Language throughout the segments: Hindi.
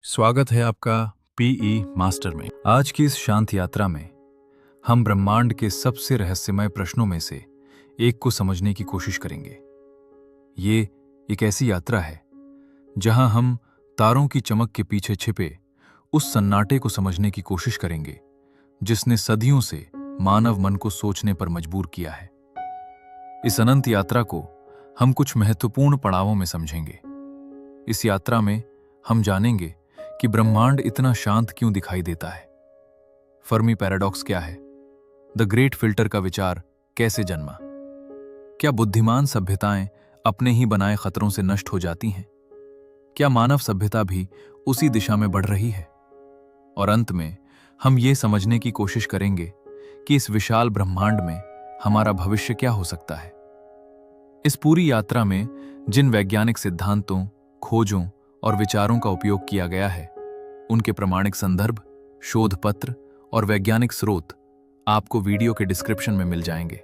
स्वागत है आपका पीई मास्टर में। आज की इस शांत यात्रा में हम ब्रह्मांड के सबसे रहस्यमय प्रश्नों में से एक को समझने की कोशिश करेंगे। ये एक ऐसी यात्रा है जहां हम तारों की चमक के पीछे छिपे उस सन्नाटे को समझने की कोशिश करेंगे जिसने सदियों से मानव मन को सोचने पर मजबूर किया है। इस अनंत यात्रा को हम कुछ महत्वपूर्ण पड़ावों में समझेंगे। इस यात्रा में हम जानेंगे कि ब्रह्मांड इतना शांत क्यों दिखाई देता है, फर्मी पैराडॉक्स क्या है, द ग्रेट फिल्टर का विचार कैसे जन्मा, क्या बुद्धिमान सभ्यताएं अपने ही बनाए खतरों से नष्ट हो जाती हैं, क्या मानव सभ्यता भी उसी दिशा में बढ़ रही है, और अंत में हम ये समझने की कोशिश करेंगे कि इस विशाल ब्रह्मांड में हमारा भविष्य क्या हो सकता है। इस पूरी यात्रा में जिन वैज्ञानिक सिद्धांतों, खोजों और विचारों का उपयोग किया गया है, उनके प्रमाणिक संदर्भ, शोध पत्र और वैज्ञानिक स्रोत आपको वीडियो के डिस्क्रिप्शन में मिल जाएंगे।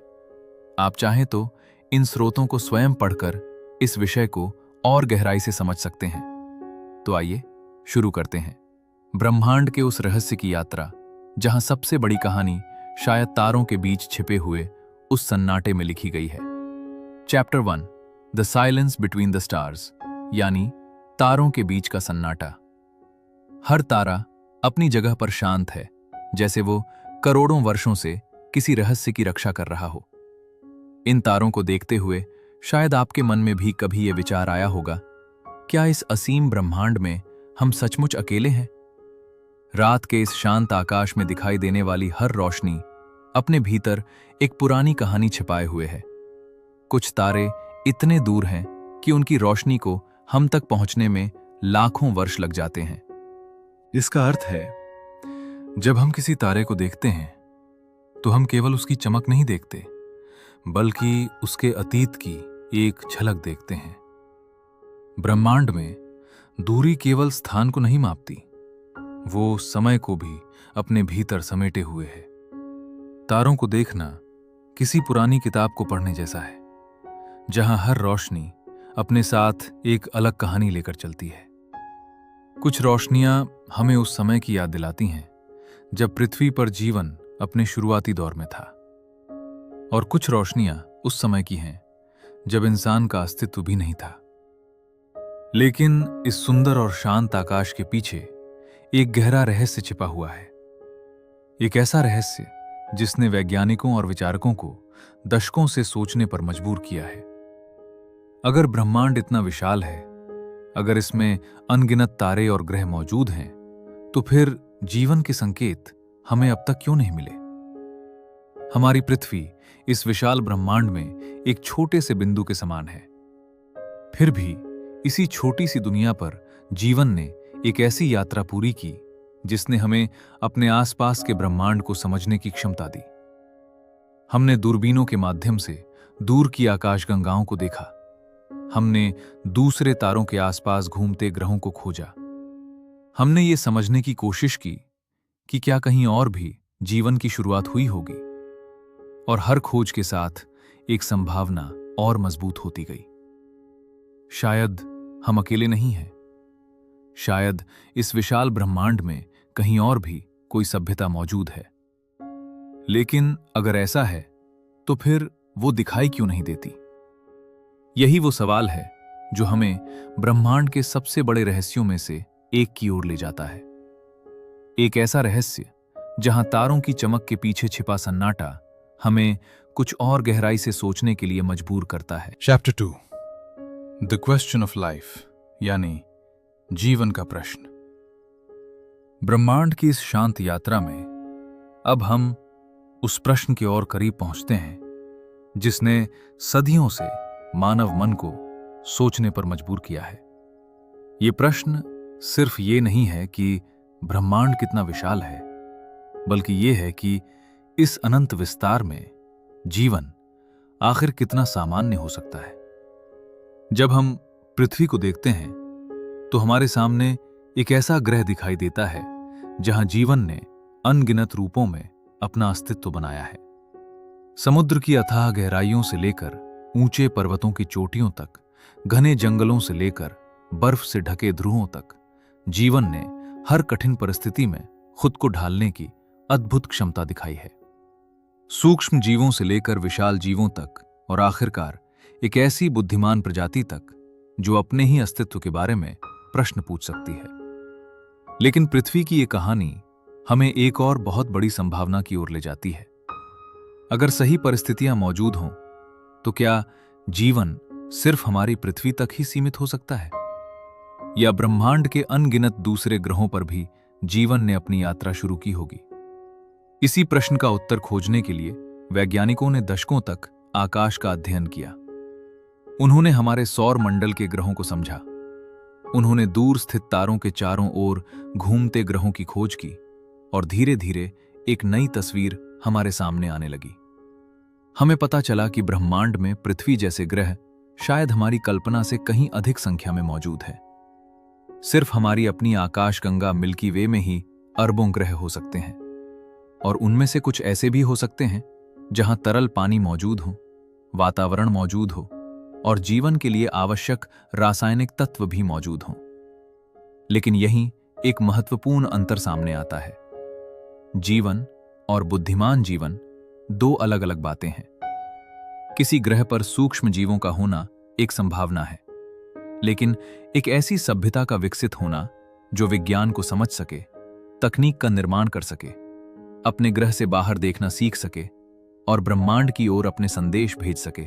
आप चाहें तो इन स्रोतों को स्वयं पढ़कर इस विषय को और गहराई से समझ सकते हैं। तो आइए शुरू करते हैं ब्रह्मांड के उस रहस्य की यात्रा जहां सबसे बड़ी कहानी शायद तारों के बीच छिपे हुए उस सन्नाटे में लिखी गई है। Chapter 1, the silence between the stars, यानी तारों के बीच का सन्नाटा। हर तारा अपनी जगह पर शांत है, जैसे वो करोड़ों वर्षों से किसी रहस्य की रक्षा कर रहा हो। इन तारों को देखते हुए शायद आपके मन में भी कभी ये विचार आया होगा, क्या इस असीम ब्रह्मांड में हम सचमुच अकेले हैं? रात के इस शांत आकाश में दिखाई देने वाली हर रोशनी अपने भीतर एक पुरानी कहानी छिपाए हुए है। कुछ तारे इतने दूर हैं कि उनकी रोशनी को हम तक पहुंचने में लाखों वर्ष लग जाते हैं। इसका अर्थ है, जब हम किसी तारे को देखते हैं तो हम केवल उसकी चमक नहीं देखते, बल्कि उसके अतीत की एक झलक देखते हैं। ब्रह्मांड में दूरी केवल स्थान को नहीं मापती, वो समय को भी अपने भीतर समेटे हुए है। तारों को देखना किसी पुरानी किताब को पढ़ने जैसा है, जहां हर रोशनी अपने साथ एक अलग कहानी लेकर चलती है। कुछ रोशनियां हमें उस समय की याद दिलाती हैं जब पृथ्वी पर जीवन अपने शुरुआती दौर में था, और कुछ रोशनियां उस समय की हैं जब इंसान का अस्तित्व भी नहीं था। लेकिन इस सुंदर और शांत आकाश के पीछे एक गहरा रहस्य छिपा हुआ है। एक ऐसा रहस्य जिसने वैज्ञानिकों और विचारकों को दशकों से सोचने पर मजबूर किया है। अगर ब्रह्मांड इतना विशाल है, अगर इसमें अनगिनत तारे और ग्रह मौजूद हैं, तो फिर जीवन के संकेत हमें अब तक क्यों नहीं मिले? हमारी पृथ्वी इस विशाल ब्रह्मांड में एक छोटे से बिंदु के समान है। फिर भी इसी छोटी सी दुनिया पर जीवन ने एक ऐसी यात्रा पूरी की जिसने हमें अपने आसपास के ब्रह्मांड को समझने की क्षमता दी। हमने दूरबीनों के माध्यम से दूर की आकाशगंगाओं को देखा, हमने दूसरे तारों के आसपास घूमते ग्रहों को खोजा, हमने ये समझने की कोशिश की कि क्या कहीं और भी जीवन की शुरुआत हुई होगी, और हर खोज के साथ एक संभावना और मजबूत होती गई। शायद हम अकेले नहीं हैं, शायद इस विशाल ब्रह्मांड में कहीं और भी कोई सभ्यता मौजूद है। लेकिन अगर ऐसा है तो फिर वो दिखाई क्यों नहीं देती? यही वो सवाल है जो हमें ब्रह्मांड के सबसे बड़े रहस्यों में से एक की ओर ले जाता है। एक ऐसा रहस्य जहां तारों की चमक के पीछे छिपा सन्नाटा हमें कुछ और गहराई से सोचने के लिए मजबूर करता है। Chapter 2, the question of life, यानी जीवन का प्रश्न। ब्रह्मांड की इस शांत यात्रा में अब हम उस प्रश्न की ओर करीब पहुंचते हैं जिसने सदियों से मानव मन को सोचने पर मजबूर किया है। ये प्रश्न सिर्फ ये नहीं है कि ब्रह्मांड कितना विशाल है, बल्कि ये है कि इस अनंत विस्तार में जीवन आखिर कितना सामान्य हो सकता है। जब हम पृथ्वी को देखते हैं तो हमारे सामने एक ऐसा ग्रह दिखाई देता है जहां जीवन ने अनगिनत रूपों में अपना अस्तित्व बनाया है। समुद्र की अथाह गहराइयों से लेकर ऊंचे पर्वतों की चोटियों तक, घने जंगलों से लेकर बर्फ से ढके ध्रुवों तक, जीवन ने हर कठिन परिस्थिति में खुद को ढालने की अद्भुत क्षमता दिखाई है। सूक्ष्म जीवों से लेकर विशाल जीवों तक और आखिरकार एक ऐसी बुद्धिमान प्रजाति तक जो अपने ही अस्तित्व के बारे में प्रश्न पूछ सकती है। लेकिन पृथ्वी की ये कहानी हमें एक और बहुत बड़ी संभावना की ओर ले जाती है। अगर सही परिस्थितियां मौजूद हों तो क्या जीवन सिर्फ हमारी पृथ्वी तक ही सीमित हो सकता है, या ब्रह्मांड के अनगिनत दूसरे ग्रहों पर भी जीवन ने अपनी यात्रा शुरू की होगी? इसी प्रश्न का उत्तर खोजने के लिए वैज्ञानिकों ने दशकों तक आकाश का अध्ययन किया। उन्होंने हमारे सौर मंडल के ग्रहों को समझा। उन्होंने दूर स्थित तारों के चारों ओर घूमते ग्रहों की खोज की और धीरे धीरे एक नई तस्वीर हमारे सामने आने लगी। हमें पता चला कि ब्रह्मांड में पृथ्वी जैसे ग्रह शायद हमारी कल्पना से कहीं अधिक संख्या में मौजूद है। सिर्फ हमारी अपनी आकाशगंगा मिल्की वे में ही अरबों ग्रह हो सकते हैं, और उनमें से कुछ ऐसे भी हो सकते हैं जहां तरल पानी मौजूद हो, वातावरण मौजूद हो और जीवन के लिए आवश्यक रासायनिक तत्व भी मौजूद हों। लेकिन यहीं एक महत्वपूर्ण अंतर सामने आता है। जीवन और बुद्धिमान जीवन दो अलग अलग बातें हैं। किसी ग्रह पर सूक्ष्म जीवों का होना एक संभावना है, लेकिन एक ऐसी सभ्यता का विकसित होना जो विज्ञान को समझ सके, तकनीक का निर्माण कर सके, अपने ग्रह से बाहर देखना सीख सके और ब्रह्मांड की ओर अपने संदेश भेज सके,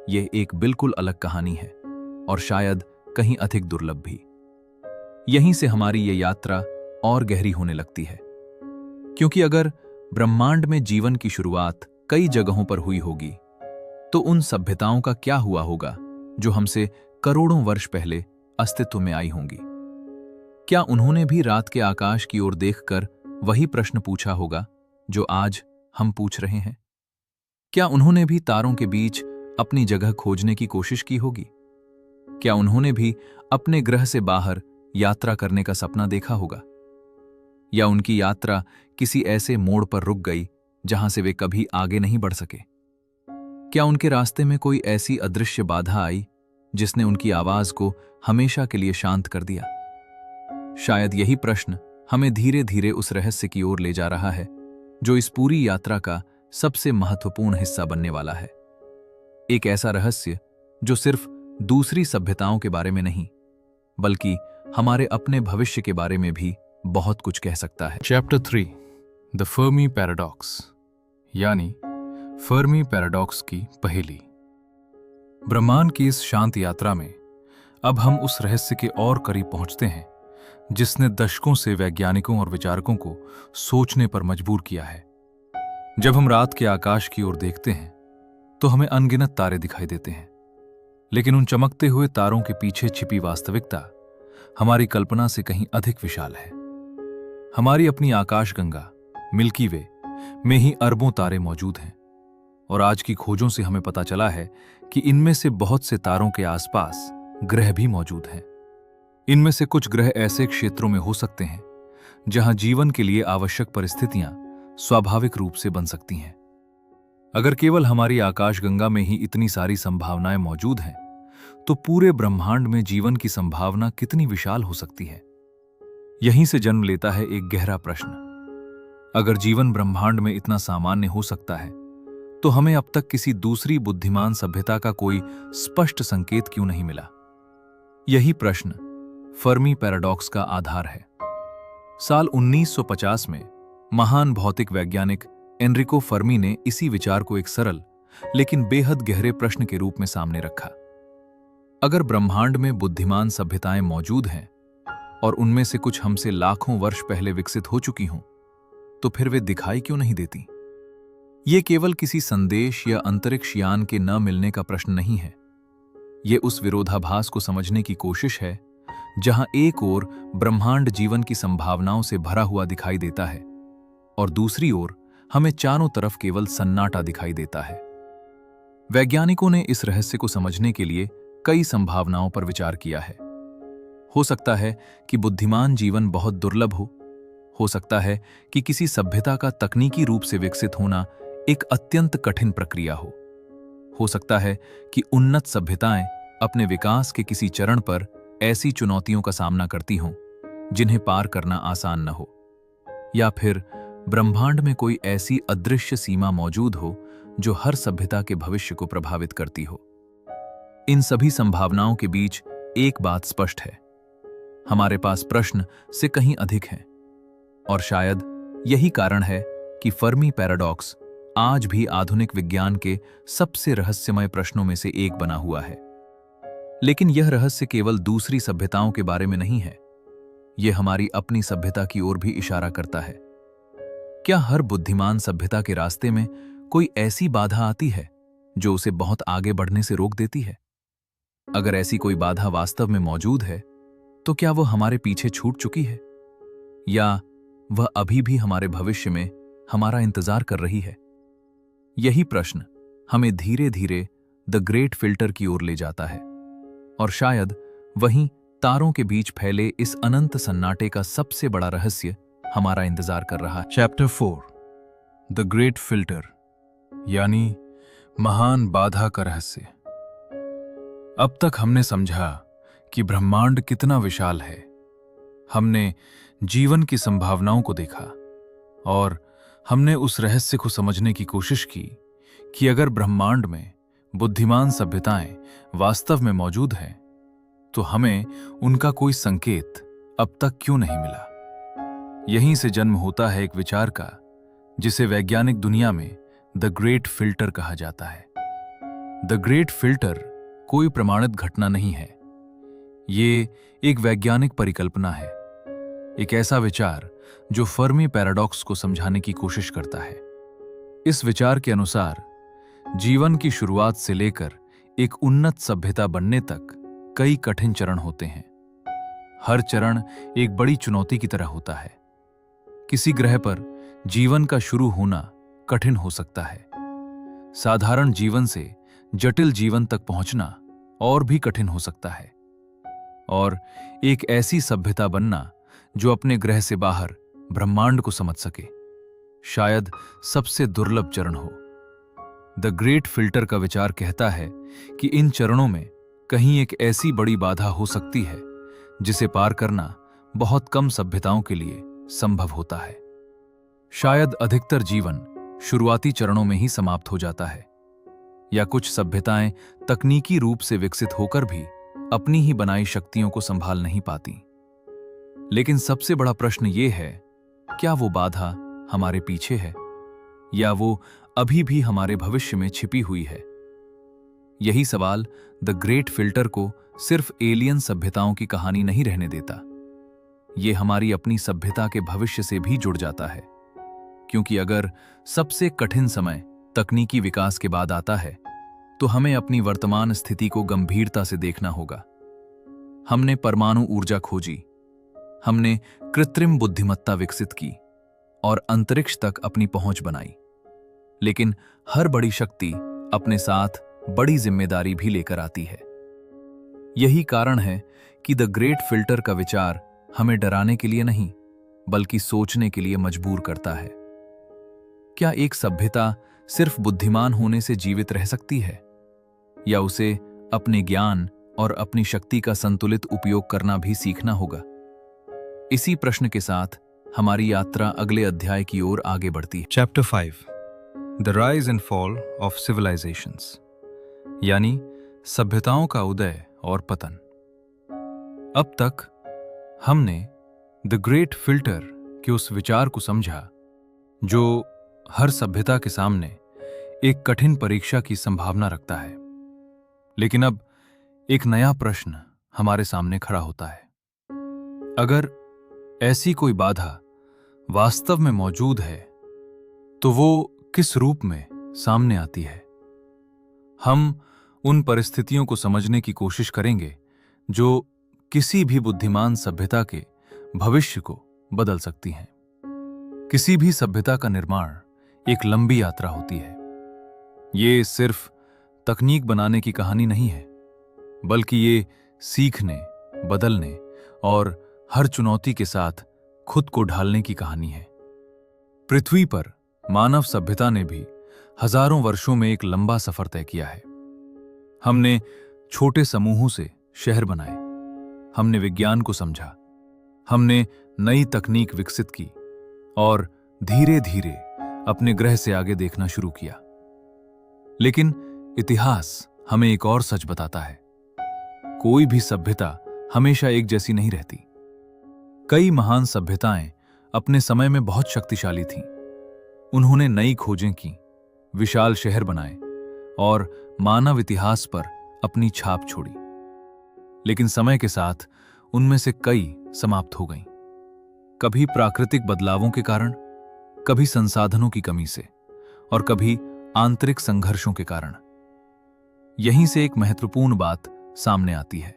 यह एक बिल्कुल अलग कहानी है और शायद कहीं अधिक दुर्लभ भी। यहीं से हमारी ये यात्रा और गहरी होने लगती है, क्योंकि अगर ब्रह्मांड में जीवन की शुरुआत कई जगहों पर हुई होगी तो उन सभ्यताओं का क्या हुआ होगा जो हमसे करोड़ों वर्ष पहले अस्तित्व में आई होंगी? क्या उन्होंने भी रात के आकाश की ओर देखकर वही प्रश्न पूछा होगा जो आज हम पूछ रहे हैं? क्या उन्होंने भी तारों के बीच अपनी जगह खोजने की कोशिश की होगी? क्या उन्होंने भी अपने ग्रह से बाहर यात्रा करने का सपना देखा होगा? या उनकी यात्रा किसी ऐसे मोड़ पर रुक गई जहां से वे कभी आगे नहीं बढ़ सके? क्या उनके रास्ते में कोई ऐसी अदृश्य बाधा आई जिसने उनकी आवाज को हमेशा के लिए शांत कर दिया? शायद यही प्रश्न हमें धीरे धीरे उस रहस्य की ओर ले जा रहा है जो इस पूरी यात्रा का सबसे महत्वपूर्ण हिस्सा बनने वाला है। एक ऐसा रहस्य जो सिर्फ दूसरी सभ्यताओं के बारे में नहीं, बल्कि हमारे अपने भविष्य के बारे में भी बहुत कुछ कह सकता है। चैप्टर 3, द फर्मी पैराडॉक्स, यानी फर्मी पैराडॉक्स की पहेली। ब्रह्मांड की इस शांत यात्रा में अब हम उस रहस्य के और करीब पहुंचते हैं जिसने दशकों से वैज्ञानिकों और विचारकों को सोचने पर मजबूर किया है। जब हम रात के आकाश की ओर देखते हैं तो हमें अनगिनत तारे दिखाई देते हैं, लेकिन उन चमकते हुए तारों के पीछे छिपी वास्तविकता हमारी कल्पना से कहीं अधिक विशाल है। हमारी अपनी आकाशगंगा मिल्की वे में ही अरबों तारे मौजूद हैं, और आज की खोजों से हमें पता चला है कि इनमें से बहुत से तारों के आसपास ग्रह भी मौजूद हैं। इनमें से कुछ ग्रह ऐसे क्षेत्रों में हो सकते हैं जहां जीवन के लिए आवश्यक परिस्थितियां स्वाभाविक रूप से बन सकती हैं। अगर केवल हमारी आकाशगंगा में ही इतनी सारी संभावनाएं मौजूद हैं, तो पूरे ब्रह्मांड में जीवन की संभावना कितनी विशाल हो सकती है? यहीं से जन्म लेता है एक गहरा प्रश्न। अगर जीवन ब्रह्मांड में इतना सामान्य हो सकता है, तो हमें अब तक किसी दूसरी बुद्धिमान सभ्यता का कोई स्पष्ट संकेत क्यों नहीं मिला? यही प्रश्न फर्मी पैराडॉक्स का आधार है। साल 1950 में महान भौतिक वैज्ञानिक एनरिको फर्मी ने इसी विचार को एक सरल लेकिन बेहद गहरे प्रश्न के रूप में सामने रखा। अगर ब्रह्मांड में बुद्धिमान सभ्यताएं मौजूद हैं और उनमें से कुछ हमसे लाखों वर्ष पहले विकसित हो चुकी हों, तो फिर वे दिखाई क्यों नहीं देती? ये केवल किसी संदेश या अंतरिक्ष यान के न मिलने का प्रश्न नहीं है। ये उस विरोधाभास को समझने की कोशिश है जहां एक ओर ब्रह्मांड जीवन की संभावनाओं से भरा हुआ दिखाई देता है और दूसरी ओर हमें चारों तरफ केवल सन्नाटा दिखाई देता है। वैज्ञानिकों ने इस रहस्य को समझने के लिए कई संभावनाओं पर विचार किया है। हो सकता है कि बुद्धिमान जीवन बहुत दुर्लभ हो सकता है कि किसी सभ्यता का तकनीकी रूप से विकसित होना एक अत्यंत कठिन प्रक्रिया हो सकता है कि उन्नत सभ्यताएं अपने विकास के किसी चरण पर ऐसी चुनौतियों का सामना करती हों जिन्हें पार करना आसान न हो, या फिर ब्रह्मांड में कोई ऐसी अदृश्य सीमा मौजूद हो जो हर सभ्यता के भविष्य को प्रभावित करती हो। इन सभी संभावनाओं के बीच एक बात स्पष्ट है, हमारे पास प्रश्न से कहीं अधिक हैं, और शायद यही कारण है कि फर्मी पैराडॉक्स आज भी आधुनिक विज्ञान के सबसे रहस्यमय प्रश्नों में से एक बना हुआ है। लेकिन यह रहस्य केवल दूसरी सभ्यताओं के बारे में नहीं है, यह हमारी अपनी सभ्यता की ओर भी इशारा करता है। क्या हर बुद्धिमान सभ्यता के रास्ते में कोई ऐसी बाधा आती है जो उसे बहुत आगे बढ़ने से रोक देती है? अगर ऐसी कोई बाधा वास्तव में मौजूद है, तो क्या वह हमारे पीछे छूट चुकी है, या वह अभी भी हमारे भविष्य में हमारा इंतजार कर रही है? यही प्रश्न हमें धीरे धीरे द ग्रेट फिल्टर की ओर ले जाता है, और शायद वहीं तारों के बीच फैले इस अनंत सन्नाटे का सबसे बड़ा रहस्य हमारा इंतजार कर रहा है। चैप्टर 4 द ग्रेट फिल्टर, यानी महान बाधा का रहस्य। अब तक हमने समझा कि ब्रह्मांड कितना विशाल है। हमने जीवन की संभावनाओं को देखा, और हमने उस रहस्य को समझने की कोशिश की कि अगर ब्रह्मांड में बुद्धिमान सभ्यताएं वास्तव में मौजूद हैं, तो हमें उनका कोई संकेत अब तक क्यों नहीं मिला। यहीं से जन्म होता है एक विचार का, जिसे वैज्ञानिक दुनिया में द ग्रेट फिल्टर कहा जाता है। द ग्रेट फिल्टर कोई प्रमाणित घटना नहीं है, ये एक वैज्ञानिक परिकल्पना है, एक ऐसा विचार जो फर्मी पैराडॉक्स को समझाने की कोशिश करता है। इस विचार के अनुसार जीवन की शुरुआत से लेकर एक उन्नत सभ्यता बनने तक कई कठिन चरण होते हैं। हर चरण एक बड़ी चुनौती की तरह होता है। किसी ग्रह पर जीवन का शुरू होना कठिन हो सकता है। साधारण जीवन से जटिल जीवन तक पहुंचना और भी कठिन हो सकता है, और एक ऐसी सभ्यता बनना जो अपने ग्रह से बाहर ब्रह्मांड को समझ सके, शायद सबसे दुर्लभ चरण हो। द ग्रेट फिल्टर का विचार कहता है कि इन चरणों में कहीं एक ऐसी बड़ी बाधा हो सकती है जिसे पार करना बहुत कम सभ्यताओं के लिए संभव होता है। शायद अधिकतर जीवन शुरुआती चरणों में ही समाप्त हो जाता है, या कुछ सभ्यताएं तकनीकी रूप से विकसित होकर भी अपनी ही बनाई शक्तियों को संभाल नहीं पाती। लेकिन सबसे बड़ा प्रश्न ये है, क्या वो बाधा हमारे पीछे है, या वो अभी भी हमारे भविष्य में छिपी हुई है? यही सवाल द ग्रेट फिल्टर को सिर्फ एलियन सभ्यताओं की कहानी नहीं रहने देता। ये हमारी अपनी सभ्यता के भविष्य से भी जुड़ जाता है, क्योंकि अगर सबसे कठिन समय तकनीकी विकास के बाद आता है, तो हमें अपनी वर्तमान स्थिति को गंभीरता से देखना होगा। हमने परमाणु ऊर्जा खोजी, हमने कृत्रिम बुद्धिमत्ता विकसित की और अंतरिक्ष तक अपनी पहुंच बनाई, लेकिन हर बड़ी शक्ति अपने साथ बड़ी जिम्मेदारी भी लेकर आती है। यही कारण है कि द ग्रेट फिल्टर का विचार हमें डराने के लिए नहीं, बल्कि सोचने के लिए मजबूर करता है। क्या एक सभ्यता सिर्फ बुद्धिमान होने से जीवित रह सकती है, या उसे अपने ज्ञान और अपनी शक्ति का संतुलित उपयोग करना भी सीखना होगा? इसी प्रश्न के साथ हमारी यात्रा अगले अध्याय की ओर आगे बढ़ती है। Chapter 5 the rise and fall of civilisations, यानी सभ्यताओं का उदय और पतन। अब तक हमने द ग्रेट फिल्टर के उस विचार को समझा जो हर सभ्यता के सामने एक कठिन परीक्षा की संभावना रखता है। लेकिन अब एक नया प्रश्न हमारे सामने खड़ा होता है। अगर ऐसी कोई बाधा वास्तव में मौजूद है, तो वो किस रूप में सामने आती है? हम उन परिस्थितियों को समझने की कोशिश करेंगे जो किसी भी बुद्धिमान सभ्यता के भविष्य को बदल सकती हैं। किसी भी सभ्यता का निर्माण एक लंबी यात्रा होती है। ये सिर्फ तकनीक बनाने की कहानी नहीं है, बल्कि ये सीखने, बदलने और हर चुनौती के साथ खुद को ढालने की कहानी है। पृथ्वी पर मानव सभ्यता ने भी हजारों वर्षों में एक लंबा सफर तय किया है। हमने छोटे समूहों से शहर बनाए, हमने विज्ञान को समझा, हमने नई तकनीक विकसित की और धीरे धीरे अपने ग्रह से आगे देखना शुरू किया। लेकिन इतिहास हमें एक और सच बताता है, कोई भी सभ्यता हमेशा एक जैसी नहीं रहती। कई महान सभ्यताएं अपने समय में बहुत शक्तिशाली थीं। उन्होंने नई खोजें की, विशाल शहर बनाए और मानव इतिहास पर अपनी छाप छोड़ी। लेकिन समय के साथ उनमें से कई समाप्त हो गईं, कभी प्राकृतिक बदलावों के कारण, कभी संसाधनों की कमी से और कभी आंतरिक संघर्षों के कारण। यहीं से एक महत्वपूर्ण बात सामने आती है,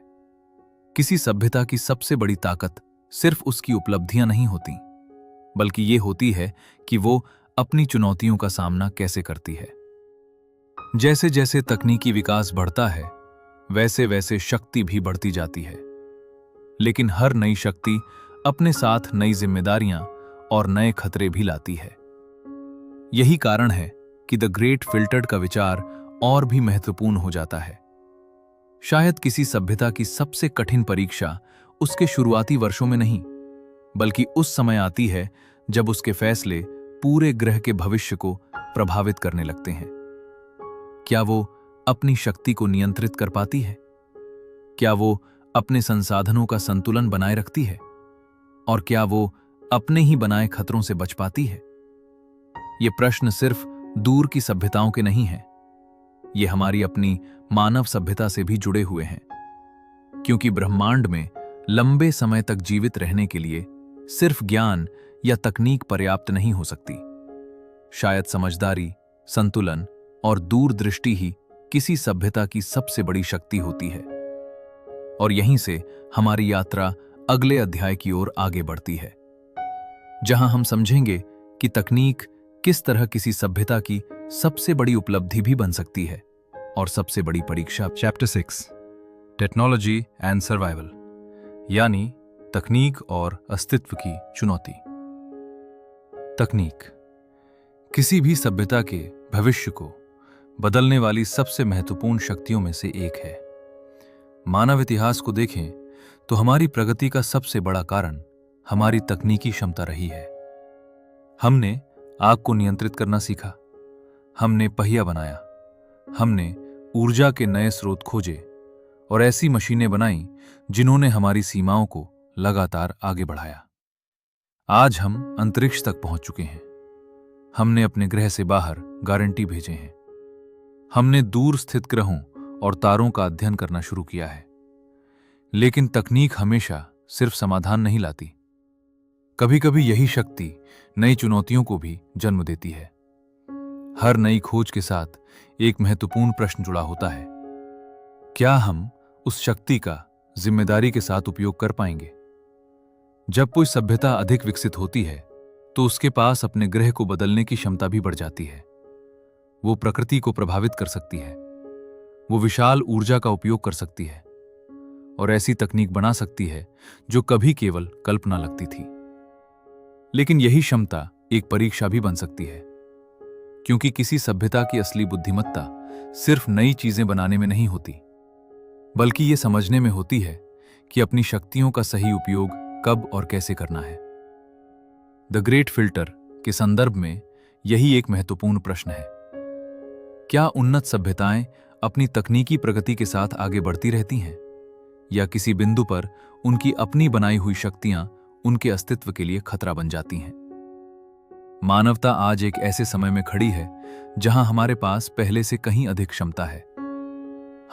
किसी सभ्यता की सबसे बड़ी ताकत सिर्फ उसकी उपलब्धियां नहीं होती, बल्कि ये होती है कि वो अपनी चुनौतियों का सामना कैसे करती है। जैसे जैसे तकनीकी विकास बढ़ता है, वैसे वैसे शक्ति भी बढ़ती जाती है। लेकिन हर नई शक्ति अपने साथ नई जिम्मेदारियां और नए खतरे भी लाती है। यही कारण है कि द ग्रेट फिल्टर्ड का विचार और भी महत्वपूर्ण हो जाता है। शायद किसी सभ्यता की सबसे कठिन परीक्षा उसके शुरुआती वर्षों में नहीं, बल्कि उस समय आती है जब उसके फैसले पूरे ग्रह के भविष्य को प्रभावित करने लगते हैं। क्या वो अपनी शक्ति को नियंत्रित कर पाती है? क्या वो अपने संसाधनों का संतुलन बनाए रखती है? और क्या वो अपने ही बनाए खतरों से बच पाती है? ये प्रश्न सिर्फ दूर की सभ्यताओं के नहीं हैं, ये हमारी अपनी मानव सभ्यता से भी जुड़े हुए हैं। क्योंकि ब्रह्मांड में लंबे समय तक जीवित रहने के लिए सिर्फ ज्ञान या तकनीक पर्याप्त नहीं हो सकती। शायद समझदारी, संतुलन और दूरदृष्टि ही किसी सभ्यता की सबसे बड़ी शक्ति होती है। और यहीं से हमारी यात्रा अगले अध्याय की ओर आगे बढ़ती है, जहां हम समझेंगे कि तकनीक किस तरह किसी सभ्यता की सबसे बड़ी उपलब्धि भी बन सकती है और सबसे बड़ी परीक्षा। चैप्टर 6, टेक्नोलॉजी एंड सर्वाइवल, यानी तकनीक और अस्तित्व की चुनौती। तकनीक किसी भी सभ्यता के भविष्य को बदलने वाली सबसे महत्वपूर्ण शक्तियों में से एक है। मानव इतिहास को देखें तो हमारी प्रगति का सबसे बड़ा कारण हमारी तकनीकी क्षमता रही है। हमने आग को नियंत्रित करना सीखा, हमने पहिया बनाया, हमने ऊर्जा के नए स्रोत खोजे और ऐसी मशीनें बनाई जिन्होंने हमारी सीमाओं को लगातार आगे बढ़ाया। आज हम अंतरिक्ष तक पहुंच चुके हैं। हमने अपने ग्रह से बाहर गारंटी भेजे हैं। हमने दूर स्थित ग्रहों और तारों का अध्ययन करना शुरू किया है। लेकिन तकनीक हमेशा सिर्फ समाधान नहीं लाती। कभी कभी यही शक्ति नई चुनौतियों को भी जन्म देती है। हर नई खोज के साथ एक महत्वपूर्ण प्रश्न जुड़ा होता है, क्या हम उस शक्ति का जिम्मेदारी के साथ उपयोग कर पाएंगे? जब कोई सभ्यता अधिक विकसित होती है तो उसके पास अपने ग्रह को बदलने की क्षमता भी बढ़ जाती है। वो प्रकृति को प्रभावित कर सकती है, वो विशाल ऊर्जा का उपयोग कर सकती है और ऐसी तकनीक बना सकती है जो कभी केवल कल्पना लगती थी। लेकिन यही क्षमता एक परीक्षा भी बन सकती है, क्योंकि किसी सभ्यता की असली बुद्धिमत्ता सिर्फ नई चीजें बनाने में नहीं होती, बल्कि ये समझने में होती है कि अपनी शक्तियों का सही उपयोग कब और कैसे करना है। द ग्रेट फिल्टर के संदर्भ में यही एक महत्वपूर्ण प्रश्न है। क्या उन्नत सभ्यताएं अपनी तकनीकी प्रगति के साथ आगे बढ़ती रहती हैं, या किसी बिंदु पर उनकी अपनी बनाई हुई शक्तियां उनके अस्तित्व के लिए खतरा बन जाती हैं? मानवता आज एक ऐसे समय में खड़ी है जहां हमारे पास पहले से कहीं अधिक क्षमता है।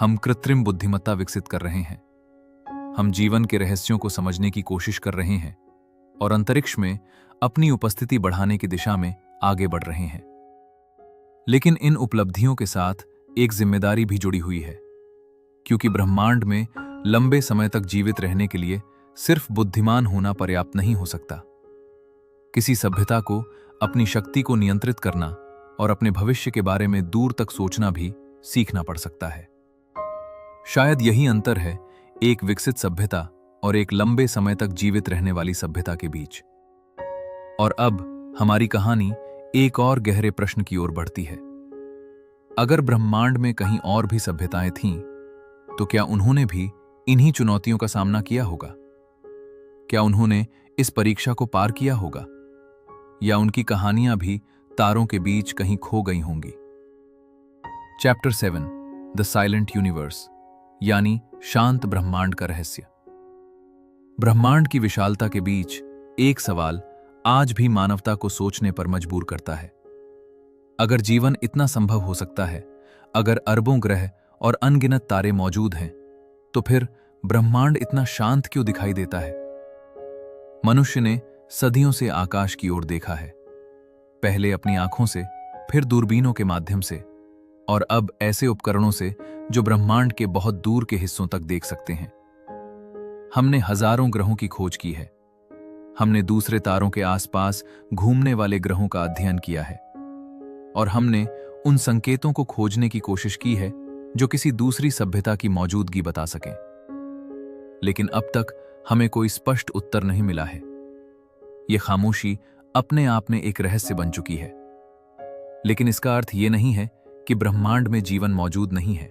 हम कृत्रिम बुद्धिमत्ता विकसित कर रहे हैं, हम जीवन के रहस्यों को समझने की कोशिश कर रहे हैं और अंतरिक्ष में अपनी उपस्थिति बढ़ाने की दिशा में आगे बढ़ रहे हैं। लेकिन इन उपलब्धियों के साथ एक जिम्मेदारी भी जुड़ी हुई है, क्योंकि ब्रह्मांड में लंबे समय तक जीवित रहने के लिए सिर्फ बुद्धिमान होना पर्याप्त नहीं हो सकता। किसी सभ्यता को अपनी शक्ति को नियंत्रित करना और अपने भविष्य के बारे में दूर तक सोचना भी सीखना पड़ सकता है। शायद यही अंतर है एक विकसित सभ्यता और एक लंबे समय तक जीवित रहने वाली सभ्यता के बीच। और अब हमारी कहानी एक और गहरे प्रश्न की ओर बढ़ती है। अगर ब्रह्मांड में कहीं और भी सभ्यताएं थीं, तो क्या उन्होंने भी इन्हीं चुनौतियों का सामना किया होगा? क्या उन्होंने इस परीक्षा को पार किया होगा, या उनकी कहानियां भी तारों के बीच कहीं खो गई होंगी। चैप्टर 7 द साइलेंट यूनिवर्स, यानी शांत ब्रह्मांड का रहस्य। ब्रह्मांड की विशालता के बीच एक सवाल आज भी मानवता को सोचने पर मजबूर करता है। अगर जीवन इतना संभव हो सकता है, अगर अरबों ग्रह और अनगिनत तारे मौजूद हैं, तो फिर ब्रह्मांड इतना शांत क्यों दिखाई देता है? मनुष्य ने सदियों से आकाश की ओर देखा है, पहले अपनी आंखों से, फिर दूरबीनों के माध्यम से, और अब ऐसे उपकरणों से जो ब्रह्मांड के बहुत दूर के हिस्सों तक देख सकते हैं। हमने हजारों ग्रहों की खोज की है। हमने दूसरे तारों के आसपास घूमने वाले ग्रहों का अध्ययन किया है, और हमने उन संकेतों को खोजने की कोशिश की है जो किसी दूसरी सभ्यता की मौजूदगी बता सकें। लेकिन अब तक हमें कोई स्पष्ट उत्तर नहीं मिला है। यह खामोशी अपने आप में एक रहस्य बन चुकी है। लेकिन इसका अर्थ यह नहीं है कि ब्रह्मांड में जीवन मौजूद नहीं है।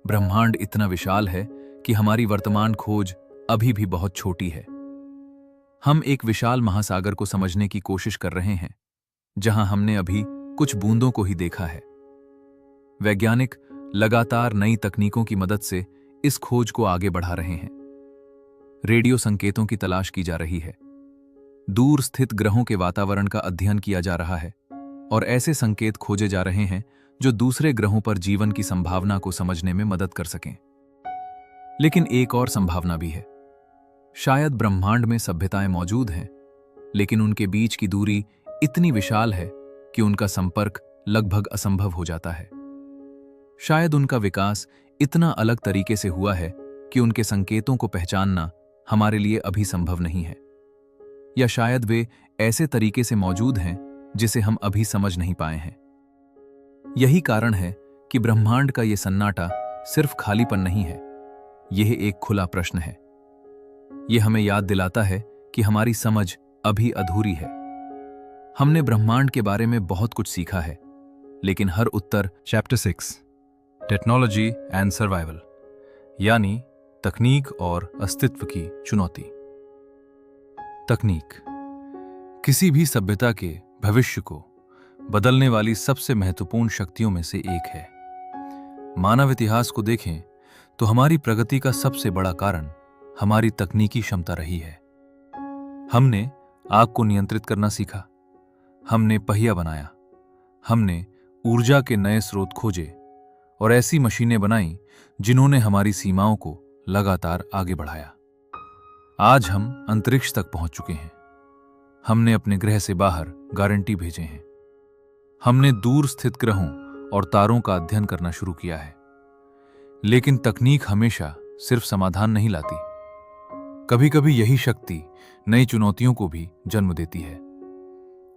ब्रह्मांड इतना विशाल है कि हमारी वर्तमान खोज अभी भी बहुत छोटी है। हम एक विशाल महासागर को समझने की कोशिश कर रहे हैं, जहां हमने अभी कुछ बूंदों को ही देखा है। वैज्ञानिक लगातार नई तकनीकों की मदद से इस खोज को आगे बढ़ा रहे हैं। रेडियो संकेतों की तलाश की जा रही है, दूर स्थित ग्रहों के वातावरण का अध्ययन किया जा रहा है, और ऐसे संकेत खोजे जा रहे हैं जो दूसरे ग्रहों पर जीवन की संभावना को समझने में मदद कर सकें। लेकिन एक और संभावना भी है। शायद ब्रह्मांड में सभ्यताएं मौजूद हैं, लेकिन उनके बीच की दूरी इतनी विशाल है कि उनका संपर्क लगभग असंभव हो जाता है। शायद उनका विकास इतना अलग तरीके से हुआ है कि उनके संकेतों को पहचानना हमारे लिए अभी संभव नहीं है, या शायद वे ऐसे तरीके से मौजूद हैं जिसे हम अभी समझ नहीं पाए हैं। यही कारण है कि ब्रह्मांड का यह सन्नाटा सिर्फ खालीपन नहीं है, यह एक खुला प्रश्न है। यह हमें याद दिलाता है कि हमारी समझ अभी अधूरी है। हमने ब्रह्मांड के बारे में बहुत कुछ सीखा है, लेकिन हर उत्तर। चैप्टर 6 टेक्नोलॉजी एंड सर्वाइवल, यानी तकनीक और अस्तित्व की चुनौती। तकनीक किसी भी सभ्यता के भविष्य को बदलने वाली सबसे महत्वपूर्ण शक्तियों में से एक है। मानव इतिहास को देखें तो हमारी प्रगति का सबसे बड़ा कारण हमारी तकनीकी क्षमता रही है। हमने आग को नियंत्रित करना सीखा, हमने पहिया बनाया, हमने ऊर्जा के नए स्रोत खोजे, और ऐसी मशीनें बनाईं जिन्होंने हमारी सीमाओं को लगातार आगे बढ़ाया। आज हम अंतरिक्ष तक पहुंच चुके हैं। हमने अपने ग्रह से बाहर गारंटी भेजे हैं। हमने दूर स्थित ग्रहों और तारों का अध्ययन करना शुरू किया है। लेकिन तकनीक हमेशा सिर्फ समाधान नहीं लाती। कभी कभी यही शक्ति नई चुनौतियों को भी जन्म देती है।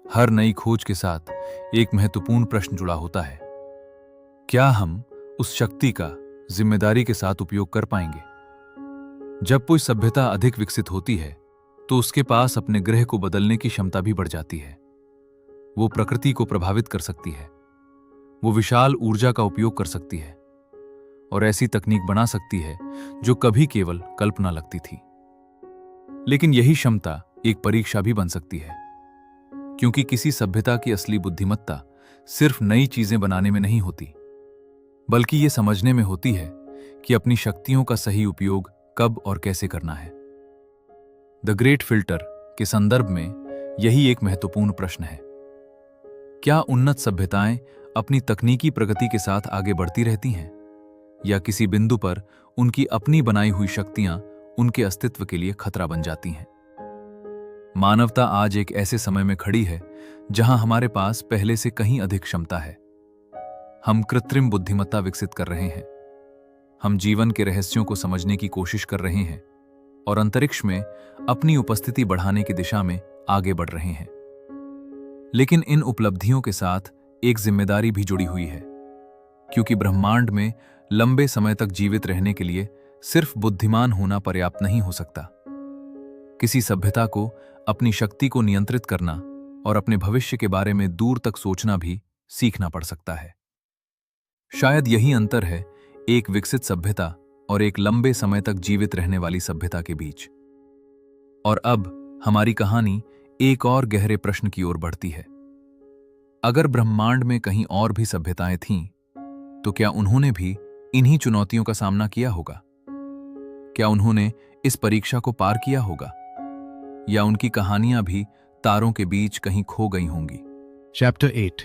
हर नई खोज के साथ एक महत्वपूर्ण प्रश्न जुड़ा होता है, क्या हम उस शक्ति का जिम्मेदारी के साथ उपयोग कर पाएंगे? जब कोई सभ्यता अधिक विकसित होती है तो उसके पास अपने ग्रह को बदलने की क्षमता भी बढ़ जाती है। वो प्रकृति को प्रभावित कर सकती है, वो विशाल ऊर्जा का उपयोग कर सकती है, और ऐसी तकनीक बना सकती है जो कभी केवल कल्पना लगती थी। लेकिन यही क्षमता एक परीक्षा भी बन सकती है, क्योंकि किसी सभ्यता की असली बुद्धिमत्ता सिर्फ नई चीजें बनाने में नहीं होती, बल्कि ये समझने में होती है कि अपनी शक्तियों का सही उपयोग कब और कैसे करना है। द ग्रेट फिल्टर के संदर्भ में यही एक महत्वपूर्ण प्रश्न है। क्या उन्नत सभ्यताएं अपनी तकनीकी प्रगति के साथ आगे बढ़ती रहती हैं, या किसी बिंदु पर उनकी अपनी बनाई हुई शक्तियां उनके अस्तित्व के लिए खतरा बन जाती हैं? मानवता आज एक ऐसे समय में खड़ी है जहां हमारे पास पहले से कहीं अधिक क्षमता है। हम कृत्रिम बुद्धिमत्ता विकसित कर रहे हैं, हम जीवन के रहस्यों को समझने की कोशिश कर रहे हैं, और अंतरिक्ष में अपनी उपस्थिति बढ़ाने की दिशा में आगे बढ़ रहे हैं। लेकिन इन उपलब्धियों के साथ एक जिम्मेदारी भी जुड़ी हुई है, क्योंकि ब्रह्मांड में लंबे समय तक जीवित रहने के लिए सिर्फ बुद्धिमान होना पर्याप्त नहीं हो सकता। किसी सभ्यता को अपनी शक्ति को नियंत्रित करना और अपने भविष्य के बारे में दूर तक सोचना भी सीखना पड़ सकता है। शायद यही अंतर है एक विकसित सभ्यता और एक लंबे समय तक जीवित रहने वाली सभ्यता के बीच। और अब हमारी कहानी एक और गहरे प्रश्न की ओर बढ़ती है। अगर ब्रह्मांड में कहीं और भी सभ्यताएं थीं, तो क्या उन्होंने भी इन्हीं चुनौतियों का सामना किया होगा? क्या उन्होंने इस परीक्षा को पार किया होगा, या उनकी कहानियां भी तारों के बीच कहीं खो गई होंगी? Chapter 8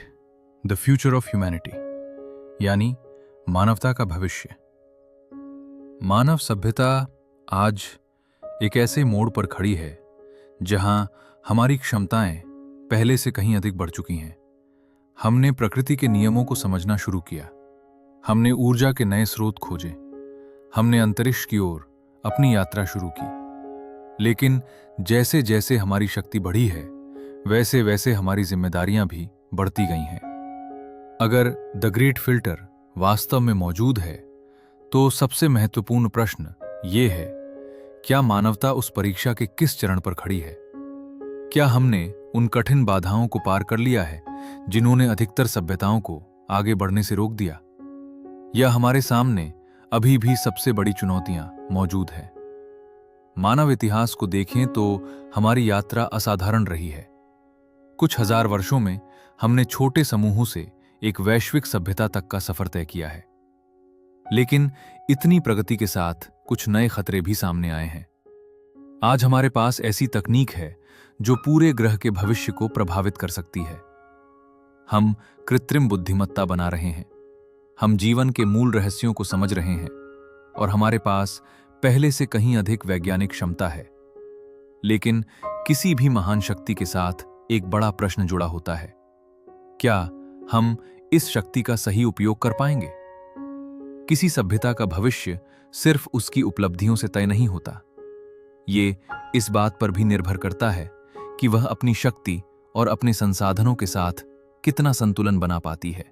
the future of humanity, यानी मानवता का भविष्य। मानव सभ्यता आज एक ऐसे मोड़ पर खड़ी है जहां हमारी क्षमताएं पहले से कहीं अधिक बढ़ चुकी हैं। हमने प्रकृति के नियमों को समझना शुरू किया, हमने ऊर्जा के नए स्रोत खोजे, हमने अंतरिक्ष की ओर अपनी यात्रा शुरू की। लेकिन जैसे जैसे हमारी शक्ति बढ़ी है, वैसे वैसे हमारी जिम्मेदारियां भी बढ़ती गई हैं। अगर द ग्रेट फिल्टर वास्तव में मौजूद है, तो सबसे महत्वपूर्ण प्रश्न ये है, क्या मानवता उस परीक्षा के किस चरण पर खड़ी है? क्या हमने उन कठिन बाधाओं को पार कर लिया है जिन्होंने अधिकतर सभ्यताओं को आगे बढ़ने से रोक दिया, या हमारे सामने अभी भी सबसे बड़ी चुनौतियां मौजूद हैं? मानव इतिहास को देखें तो हमारी यात्रा असाधारण रही है। कुछ हजार वर्षों में हमने छोटे समूहों से एक वैश्विक सभ्यता तक का सफर तय किया है। लेकिन इतनी प्रगति के साथ कुछ नए खतरे भी सामने आए हैं। आज हमारे पास ऐसी तकनीक है जो पूरे ग्रह के भविष्य को प्रभावित कर सकती है। हम कृत्रिम बुद्धिमत्ता बना रहे हैं, हम जीवन के मूल रहस्यों को समझ रहे हैं, और हमारे पास पहले से कहीं अधिक वैज्ञानिक क्षमता है। लेकिन किसी भी महान शक्ति के साथ एक बड़ा प्रश्न जुड़ा होता है, क्या हम इस शक्ति का सही उपयोग कर पाएंगे? किसी सभ्यता का भविष्य सिर्फ उसकी उपलब्धियों से तय नहीं होता। ये इस बात पर भी निर्भर करता है कि वह अपनी शक्ति और अपने संसाधनों के साथ कितना संतुलन बना पाती है।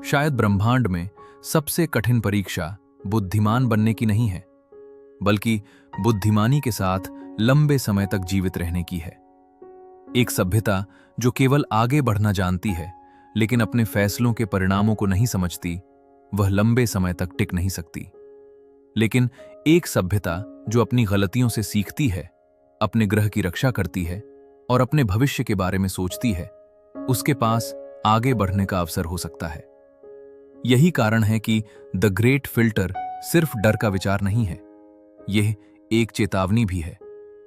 शायद ब्रह्मांड में सबसे कठिन परीक्षा बुद्धिमान बनने की नहीं है, बल्कि बुद्धिमानी के साथ लंबे समय तक जीवित रहने की है। एक सभ्यता जो केवल आगे बढ़ना जानती है लेकिन अपने फैसलों के परिणामों को नहीं समझती, वह लंबे समय तक टिक नहीं सकती। लेकिन एक सभ्यता जो अपनी गलतियों से सीखती है, अपने ग्रह की रक्षा करती है और अपने भविष्य के बारे में सोचती है, उसके पास आगे बढ़ने का अवसर हो सकता है। यही कारण है कि द ग्रेट फिल्टर सिर्फ डर का विचार नहीं है, यह एक चेतावनी भी है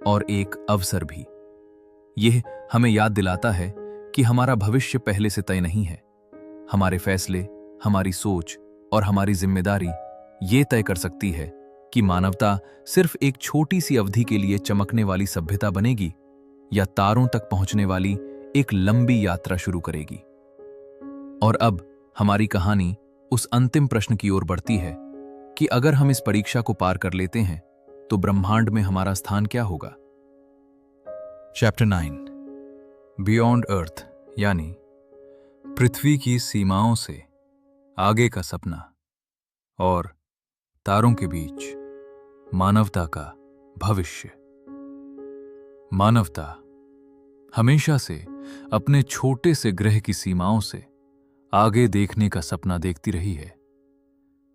और एक अवसर भी। यह हमें याद दिलाता है कि हमारा भविष्य पहले से तय नहीं है। हमारे फैसले, हमारी सोच और हमारी जिम्मेदारी ये तय कर सकती है कि मानवता सिर्फ एक छोटी सी अवधि के लिए चमकने वाली सभ्यता बनेगी या तारों तक पहुंचने वाली एक लंबी यात्रा शुरू करेगी। और अब हमारी कहानी उस अंतिम प्रश्न की ओर बढ़ती है कि अगर हम इस परीक्षा को पार कर लेते हैं, तो ब्रह्मांड में हमारा स्थान क्या होगा? चैप्टर 9 बियॉन्ड अर्थ, यानी पृथ्वी की सीमाओं से आगे का सपना और तारों के बीच मानवता का भविष्य। मानवता हमेशा से अपने छोटे से ग्रह की सीमाओं से आगे देखने का सपना देखती रही है।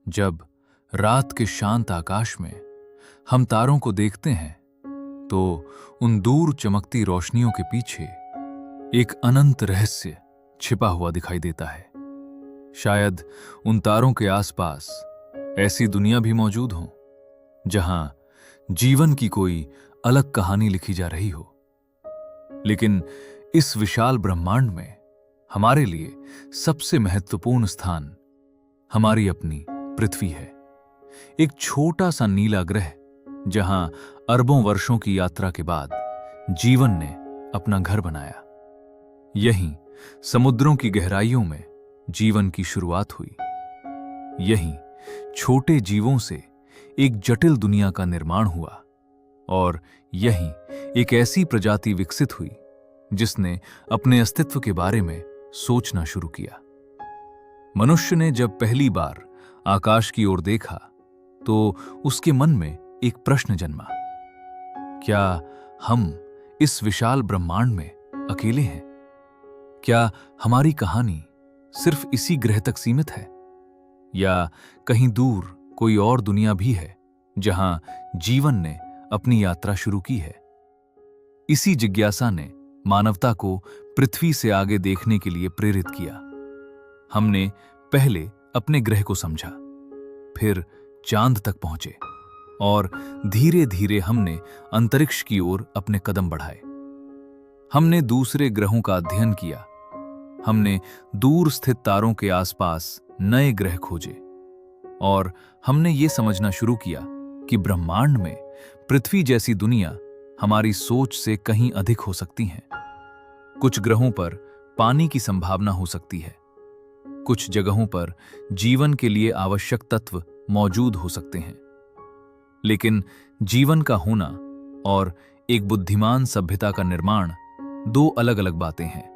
जब रात के शांत आकाश में हम तारों को देखते हैं, तो उन दूर चमकती रोशनियों के पीछे एक अनंत रहस्य छिपा हुआ दिखाई देता है। शायद उन तारों के आसपास ऐसी दुनिया भी मौजूद हो जहां जीवन की कोई अलग कहानी लिखी जा रही हो। लेकिन इस विशाल ब्रह्मांड में हमारे लिए सबसे महत्वपूर्ण स्थान हमारी अपनी पृथ्वी है। एक छोटा सा नीला ग्रह जहां अरबों वर्षों की यात्रा के बाद जीवन ने अपना घर बनाया। यहीं समुद्रों की गहराइयों में जीवन की शुरुआत हुई। यहीं छोटे जीवों से एक जटिल दुनिया का निर्माण हुआ, और यहीं एक ऐसी प्रजाति विकसित हुई जिसने अपने अस्तित्व के बारे में सोचना शुरू किया। मनुष्य ने जब पहली बार आकाश की ओर देखा, तो उसके मन में एक प्रश्न जन्मा, क्या हम इस विशाल ब्रह्मांड में अकेले हैं? क्या हमारी कहानी सिर्फ इसी ग्रह तक सीमित है, या कहीं दूर कोई और दुनिया भी है जहां जीवन ने अपनी यात्रा शुरू की है? इसी जिज्ञासा ने मानवता को पृथ्वी से आगे देखने के लिए प्रेरित किया। हमने पहले अपने ग्रह को समझा, फिर चांद तक पहुंचे और धीरे धीरे हमने अंतरिक्ष की ओर अपने कदम बढ़ाए। हमने दूसरे ग्रहों का अध्ययन किया, हमने दूर स्थित तारों के आसपास नए ग्रह खोजे और हमने ये समझना शुरू किया कि ब्रह्मांड में पृथ्वी जैसी दुनिया हमारी सोच से कहीं अधिक हो सकती है। कुछ ग्रहों पर पानी की संभावना हो सकती है, कुछ जगहों पर जीवन के लिए आवश्यक तत्व मौजूद हो सकते हैं। लेकिन जीवन का होना और एक बुद्धिमान सभ्यता का निर्माण दो अलग अलग बातें हैं।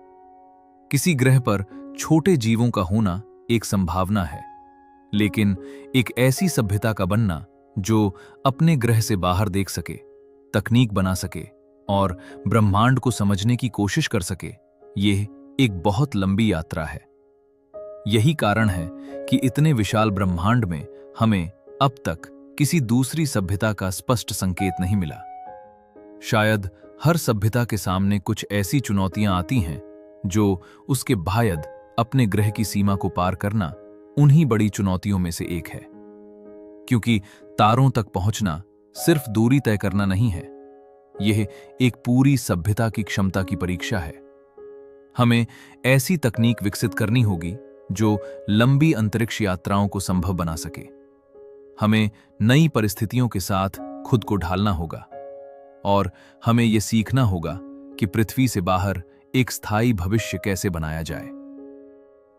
किसी ग्रह पर छोटे जीवों का होना एक संभावना है, लेकिन एक ऐसी सभ्यता का बनना जो अपने ग्रह से बाहर देख सके, तकनीक बना सके और ब्रह्मांड को समझने की कोशिश कर सके, यह एक बहुत लंबी यात्रा है। यही कारण है कि इतने विशाल ब्रह्मांड में हमें अब तक किसी दूसरी सभ्यता का स्पष्ट संकेत नहीं मिला। शायद हर सभ्यता के सामने कुछ ऐसी चुनौतियां आती हैं जो उसके भायद अपने ग्रह की सीमा को पार करना उन्हीं बड़ी चुनौतियों में से एक है। क्योंकि तारों तक पहुंचना सिर्फ दूरी तय करना नहीं है, यह एक पूरी सभ्यता की क्षमता की परीक्षा है। हमें ऐसी तकनीक विकसित करनी होगी जो लंबी अंतरिक्ष यात्राओं को संभव बना सके। हमें नई परिस्थितियों के साथ खुद को ढालना होगा और हमें यह सीखना होगा कि पृथ्वी से बाहर एक स्थायी भविष्य कैसे बनाया जाए।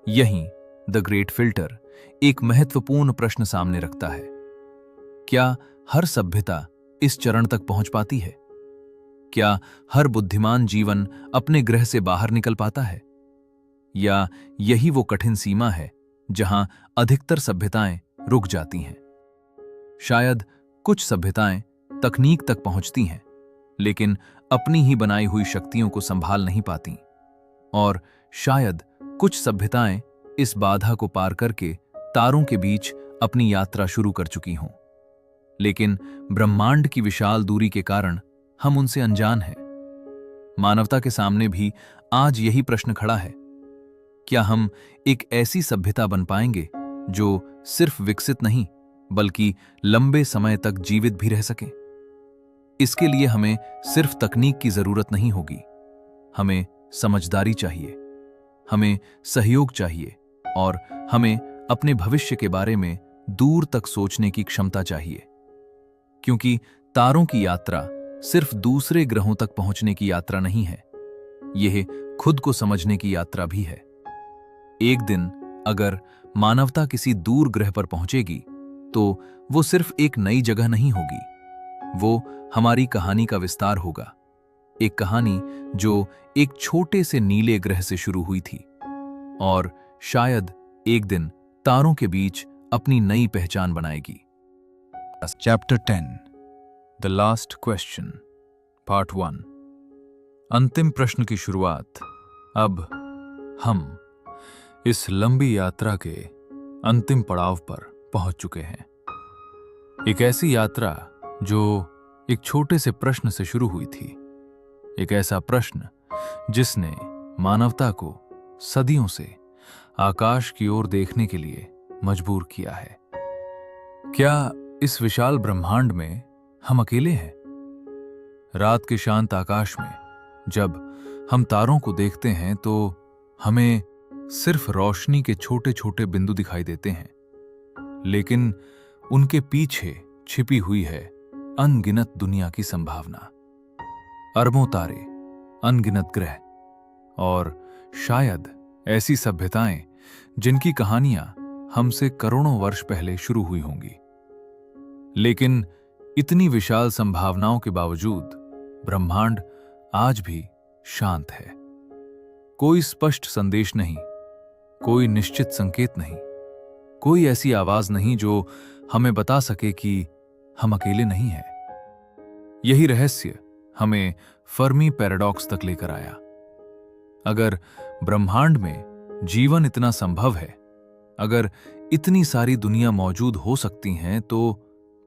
यहीं द ग्रेट फिल्टर एक महत्वपूर्ण प्रश्न सामने रखता है। क्या हर सभ्यता इस चरण तक पहुंच पाती है? क्या हर बुद्धिमान जीवन अपने ग्रह से बाहर निकल पाता है? या यही वो कठिन सीमा है जहां अधिकतर सभ्यताएं रुक जाती हैं? शायद कुछ सभ्यताएं तकनीक तक पहुंचती हैं, लेकिन अपनी ही बनाई हुई शक्तियों को संभाल नहीं पाती, और शायद कुछ सभ्यताएं इस बाधा को पार करके तारों के बीच अपनी यात्रा शुरू कर चुकी हों। लेकिन ब्रह्मांड की विशाल दूरी के कारण हम उनसे अनजान हैं। मानवता के सामने भी आज यही प्रश्न खड़ा है। क्या हम एक ऐसी सभ्यता बन पाएंगे जो सिर्फ विकसित नहीं बल्कि लंबे समय तक जीवित भी रह सके? इसके लिए हमें सिर्फ तकनीक की जरूरत नहीं होगी, हमें समझदारी चाहिए, हमें सहयोग चाहिए और हमें अपने भविष्य के बारे में दूर तक सोचने की क्षमता चाहिए। क्योंकि तारों की यात्रा सिर्फ दूसरे ग्रहों तक पहुंचने की यात्रा नहीं है, यह खुद को समझने की यात्रा भी है। एक दिन अगर मानवता किसी दूर ग्रह पर पहुंचेगी तो वो सिर्फ एक नई जगह नहीं होगी, वो हमारी कहानी का विस्तार होगा। एक कहानी जो एक छोटे से नीले ग्रह से शुरू हुई थी और शायद एक दिन तारों के बीच अपनी नई पहचान बनाएगी। Chapter 10 the last question part 1। अंतिम प्रश्न की शुरुआत। अब हम इस लंबी यात्रा के अंतिम पड़ाव पर पहुंच चुके हैं। एक ऐसी यात्रा जो एक छोटे से प्रश्न से शुरू हुई थी, एक ऐसा प्रश्न जिसने मानवता को सदियों से आकाश की ओर देखने के लिए मजबूर किया है। क्या इस विशाल ब्रह्मांड में हम अकेले हैं? रात के शांत आकाश में जब हम तारों को देखते हैं तो हमें सिर्फ रोशनी के छोटे छोटे बिंदु दिखाई देते हैं, लेकिन उनके पीछे छिपी हुई है अनगिनत दुनिया की संभावना। अरबों तारे, अनगिनत ग्रह और शायद ऐसी सभ्यताएं जिनकी कहानियां हमसे करोड़ों वर्ष पहले शुरू हुई होंगी। लेकिन इतनी विशाल संभावनाओं के बावजूद ब्रह्मांड आज भी शांत है। कोई स्पष्ट संदेश नहीं, कोई निश्चित संकेत नहीं, कोई ऐसी आवाज नहीं जो हमें बता सके कि हम अकेले नहीं हैं। यही रहस्य हमें फर्मी पैराडॉक्स तक लेकर आया। अगर ब्रह्मांड में जीवन इतना संभव है, अगर इतनी सारी दुनिया मौजूद हो सकती हैं, तो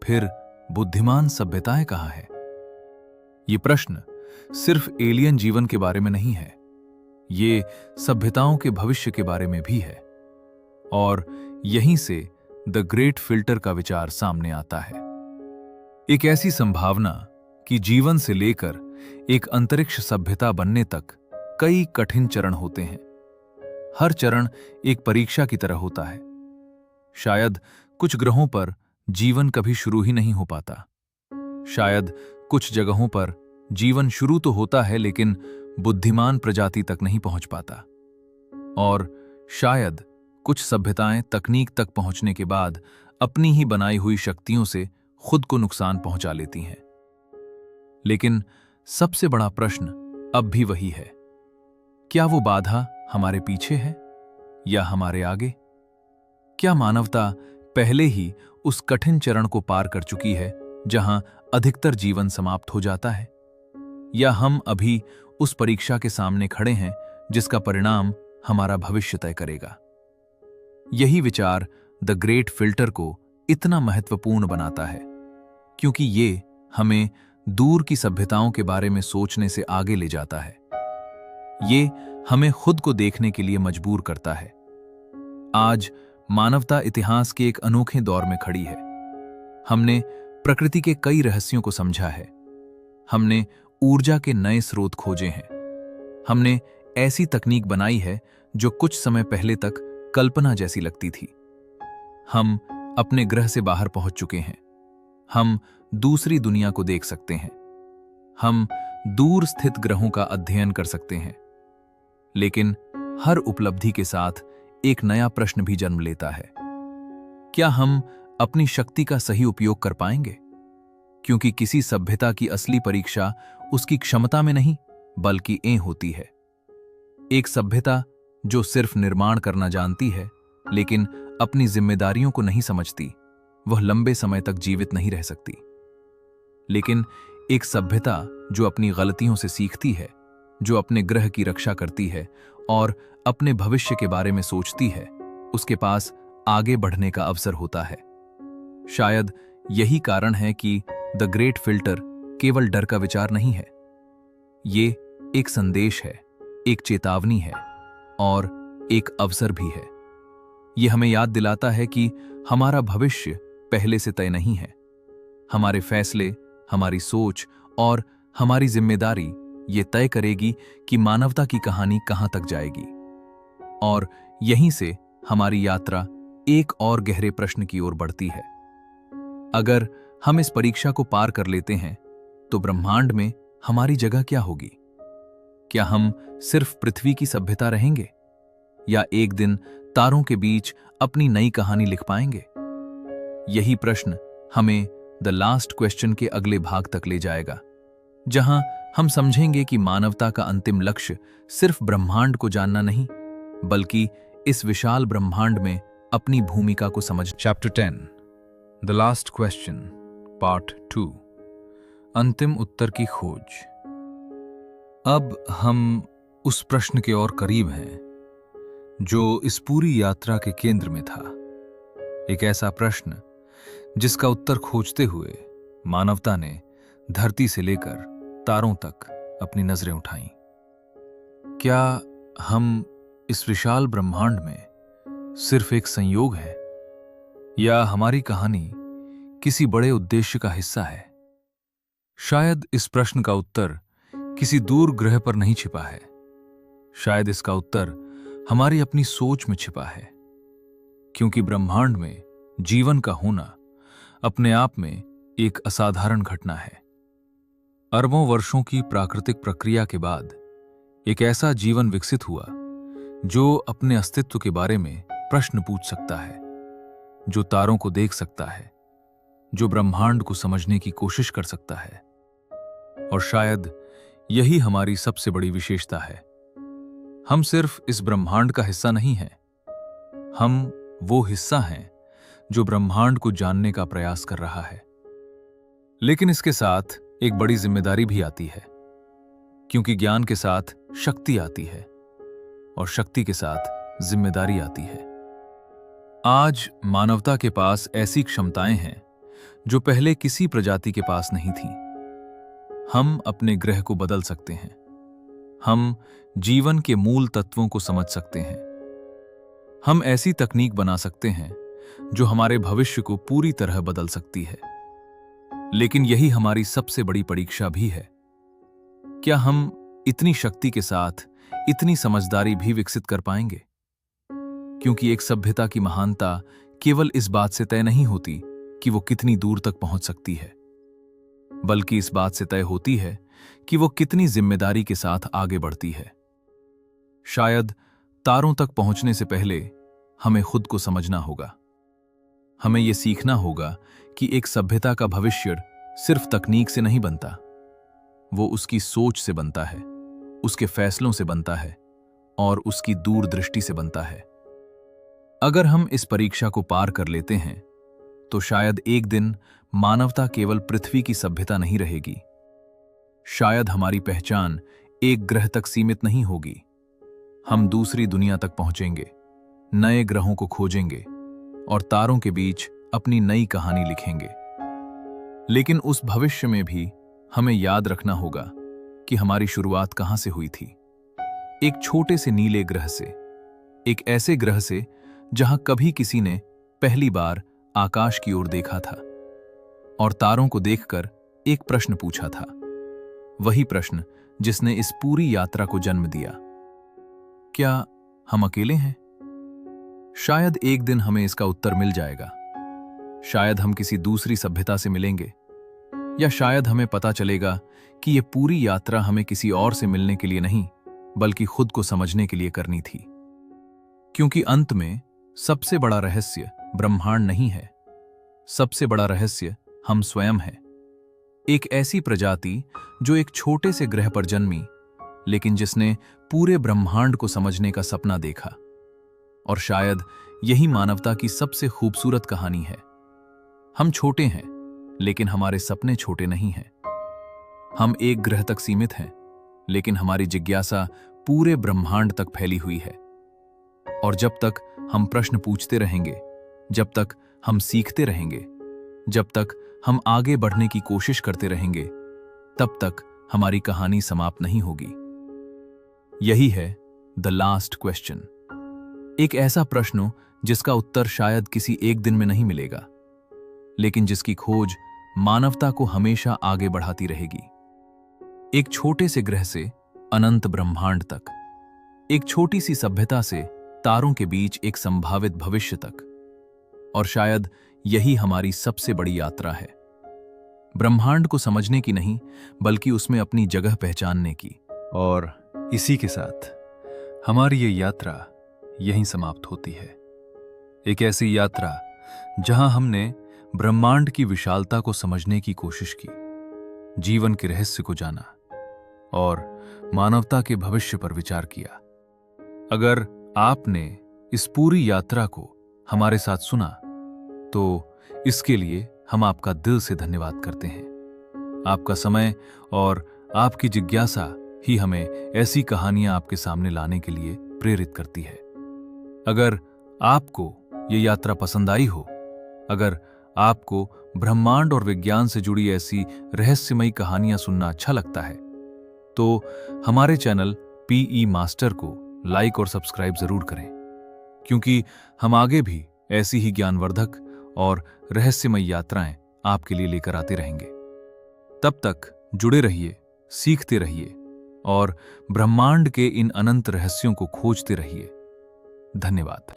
फिर बुद्धिमान सभ्यताएं कहाँ हैं? ये प्रश्न सिर्फ एलियन जीवन के बारे में नहीं है, ये सभ्यताओं के भविष्य के बारे में भी है। और यहीं से द ग्रेट फिल्टर का विचार सामने आता है। एक ऐसी संभावना कि जीवन से लेकर एक अंतरिक्ष सभ्यता बनने तक कई कठिन चरण होते हैं। हर चरण एक परीक्षा की तरह होता है। शायद कुछ ग्रहों पर जीवन कभी शुरू ही नहीं हो पाता। शायद कुछ जगहों पर जीवन शुरू तो होता है लेकिन बुद्धिमान प्रजाति तक नहीं पहुंच पाता। और शायद कुछ सभ्यताएं तकनीक तक पहुंचने के बाद अपनी ही बनाई हुई शक्तियों से खुद को नुकसान पहुंचा लेती हैं। लेकिन सबसे बड़ा प्रश्न अब भी वही है, क्या वो बाधा हमारे पीछे है या हमारे आगे? क्या मानवता पहले ही उस कठिन चरण को पार कर चुकी है जहां अधिकतर जीवन समाप्त हो जाता है, या हम अभी उस परीक्षा के सामने खड़े हैं जिसका परिणाम हमारा भविष्य तय करेगा? यही विचार द ग्रेट फिल्टर को इतना महत्वपूर्ण बनाता है, क्योंकि ये हमें दूर की सभ्यताओं के बारे में सोचने से आगे ले जाता है। ये हमें खुद को देखने के लिए मजबूर करता है। आज मानवता इतिहास के एक अनोखे दौर में खड़ी है। हमने प्रकृति के कई रहस्यों को समझा है। हमने ऊर्जा के नए स्रोत खोजे हैं। हमने ऐसी तकनीक बनाई है जो कुछ समय पहले तक कल्पना जैसी लगती थी। हम अपने ग्रह से बाहर पहुंच चुके हैं। हम दूसरी दुनिया को देख सकते हैं। हम दूर स्थित ग्रहों का अध्ययन कर सकते हैं। लेकिन हर उपलब्धि के साथ एक नया प्रश्न भी जन्म लेता है। क्या हम अपनी शक्ति का सही उपयोग कर पाएंगे? क्योंकि किसी सभ्यता की असली परीक्षा उसकी क्षमता में नहीं बल्कि होती है। एक सभ्यता जो सिर्फ निर्माण करना जानती है लेकिन अपनी जिम्मेदारियों को नहीं समझती, वह लंबे समय तक जीवित नहीं रह सकती। लेकिन एक सभ्यता जो अपनी गलतियों से सीखती है, जो अपने ग्रह की रक्षा करती है और अपने भविष्य के बारे में सोचती है, उसके पास आगे बढ़ने का अवसर होता है। शायद यही कारण है कि द ग्रेट फिल्टर केवल डर का विचार नहीं है। ये एक संदेश है, एक चेतावनी है और एक अवसर भी है। ये हमें याद दिलाता है कि हमारा भविष्य पहले से तय नहीं है। हमारे फैसले, हमारी सोच और हमारी जिम्मेदारी ये तय करेगी कि मानवता की कहानी कहां तक जाएगी। और यहीं से हमारी यात्रा एक और गहरे प्रश्न की ओर बढ़ती है। अगर हम इस परीक्षा को पार कर लेते हैं तो ब्रह्मांड में हमारी जगह क्या होगी? क्या हम सिर्फ पृथ्वी की सभ्यता रहेंगे या एक दिन तारों के बीच अपनी नई कहानी लिख पाएंगे? यही प्रश्न हमें द लास्ट क्वेश्चन के अगले भाग तक ले जाएगा, जहां हम समझेंगे कि मानवता का अंतिम लक्ष्य सिर्फ ब्रह्मांड को जानना नहीं, बल्कि इस विशाल ब्रह्मांड में अपनी भूमिका को समझ। Chapter 10 the last question part 2 अंतिम उत्तर की खोज। अब हम उस प्रश्न के और करीब हैं जो इस पूरी यात्रा के केंद्र में था। एक ऐसा प्रश्न जिसका उत्तर खोजते हुए मानवता ने धरती से लेकर तारों तक अपनी नजरें उठाईं। क्या हम इस विशाल ब्रह्मांड में सिर्फ एक संयोग है या हमारी कहानी किसी बड़े उद्देश्य का हिस्सा है? शायद इस प्रश्न का उत्तर किसी दूर ग्रह पर नहीं छिपा है। शायद इसका उत्तर हमारी अपनी सोच में छिपा है, क्योंकि ब्रह्मांड में जीवन का होना अपने आप में एक असाधारण घटना है। अरबों वर्षों की प्राकृतिक प्रक्रिया के बाद एक ऐसा जीवन विकसित हुआ जो अपने अस्तित्व के बारे में प्रश्न पूछ सकता है, जो तारों को देख सकता है, जो ब्रह्मांड को समझने की कोशिश कर सकता है। और शायद यही हमारी सबसे बड़ी विशेषता है। हम सिर्फ इस ब्रह्मांड का हिस्सा नहीं हैं, हम वो हिस्सा हैं जो ब्रह्मांड को जानने का प्रयास कर रहा है। लेकिन इसके साथ एक बड़ी जिम्मेदारी भी आती है, क्योंकि ज्ञान के साथ शक्ति आती है और शक्ति के साथ जिम्मेदारी आती है। आज मानवता के पास ऐसी क्षमताएं हैं जो पहले किसी प्रजाति के पास नहीं थीं। हम अपने ग्रह को बदल सकते हैं। हम जीवन के मूल तत्वों को समझ सकते हैं। हम ऐसी तकनीक बना सकते हैं जो हमारे भविष्य को पूरी तरह बदल सकती है। लेकिन यही हमारी सबसे बड़ी परीक्षा भी है। क्या हम इतनी शक्ति के साथ इतनी समझदारी भी विकसित कर पाएंगे? क्योंकि एक सभ्यता की महानता केवल इस बात से तय नहीं होती कि वो कितनी दूर तक पहुंच सकती है, बल्कि इस बात से तय होती है कि वो कितनी जिम्मेदारी के साथ आगे बढ़ती है। शायद तारों तक पहुंचने से पहले हमें खुद को समझना होगा। हमें यह सीखना होगा कि एक सभ्यता का भविष्य सिर्फ तकनीक से नहीं बनता, वो उसकी सोच से बनता है, उसके फैसलों से बनता है और उसकी दूरदृष्टि से बनता है। अगर हम इस परीक्षा को पार कर लेते हैं तो शायद एक दिन मानवता केवल पृथ्वी की सभ्यता नहीं रहेगी। शायद हमारी पहचान एक ग्रह तक सीमित नहीं होगी। हम दूसरी दुनिया तक पहुंचेंगे, नए ग्रहों को खोजेंगे और तारों के बीच अपनी नई कहानी लिखेंगे। लेकिन उस भविष्य में भी हमें याद रखना होगा कि हमारी शुरुआत कहां से हुई थी। एक छोटे से नीले ग्रह से, एक ऐसे ग्रह से जहां कभी किसी ने पहली बार आकाश की ओर देखा था और तारों को देखकर एक प्रश्न पूछा था, वही प्रश्न जिसने इस पूरी यात्रा को जन्म दिया। क्या हम अकेले हैं? शायद एक दिन हमें इसका उत्तर मिल जाएगा। शायद हम किसी दूसरी सभ्यता से मिलेंगे, या शायद हमें पता चलेगा कि यह पूरी यात्रा हमें किसी और से मिलने के लिए नहीं, बल्कि खुद को समझने के लिए करनी थी। क्योंकि अंत में सबसे बड़ा रहस्य ब्रह्मांड नहीं है, सबसे बड़ा रहस्य हम स्वयं हैं। एक ऐसी प्रजाति जो एक छोटे से ग्रह पर जन्मी, लेकिन जिसने पूरे ब्रह्मांड को समझने का सपना देखा। और शायद यही मानवता की सबसे खूबसूरत कहानी है। हम छोटे हैं, लेकिन हमारे सपने छोटे नहीं हैं। हम एक ग्रह तक सीमित हैं, लेकिन हमारी जिज्ञासा पूरे ब्रह्मांड तक फैली हुई है। और जब तक हम प्रश्न पूछते रहेंगे, जब तक हम सीखते रहेंगे, जब तक हम आगे बढ़ने की कोशिश करते रहेंगे, तब तक हमारी कहानी समाप्त नहीं होगी। यही है द लास्ट क्वेश्चन। एक ऐसा प्रश्न जिसका उत्तर शायद किसी एक दिन में नहीं मिलेगा, लेकिन जिसकी खोज मानवता को हमेशा आगे बढ़ाती रहेगी। एक छोटे से ग्रह से अनंत ब्रह्मांड तक, एक छोटी सी सभ्यता से तारों के बीच एक संभावित भविष्य तक। और शायद यही हमारी सबसे बड़ी यात्रा है, ब्रह्मांड को समझने की नहीं, बल्कि उसमें अपनी जगह पहचानने की। और इसी के साथ हमारी ये यात्रा यहीं समाप्त होती है। एक ऐसी यात्रा जहां हमने ब्रह्मांड की विशालता को समझने की कोशिश की, जीवन के रहस्य को जाना और मानवता के भविष्य पर विचार किया। अगर आपने इस पूरी यात्रा को हमारे साथ सुना, तो इसके लिए हम आपका दिल से धन्यवाद करते हैं। आपका समय और आपकी जिज्ञासा ही हमें ऐसी कहानियां आपके सामने लाने के लिए प्रेरित करती है। अगर आपको ये यात्रा पसंद आई हो, अगर आपको ब्रह्मांड और विज्ञान से जुड़ी ऐसी रहस्यमयी कहानियां सुनना अच्छा लगता है, तो हमारे चैनल पीई मास्टर को लाइक और सब्सक्राइब जरूर करें, क्योंकि हम आगे भी ऐसी ही ज्ञानवर्धक और रहस्यमयी यात्राएं आपके लिए लेकर आते रहेंगे। तब तक जुड़े रहिए, सीखते रहिए और ब्रह्मांड के इन अनंत रहस्यों को खोजते रहिए। धन्यवाद।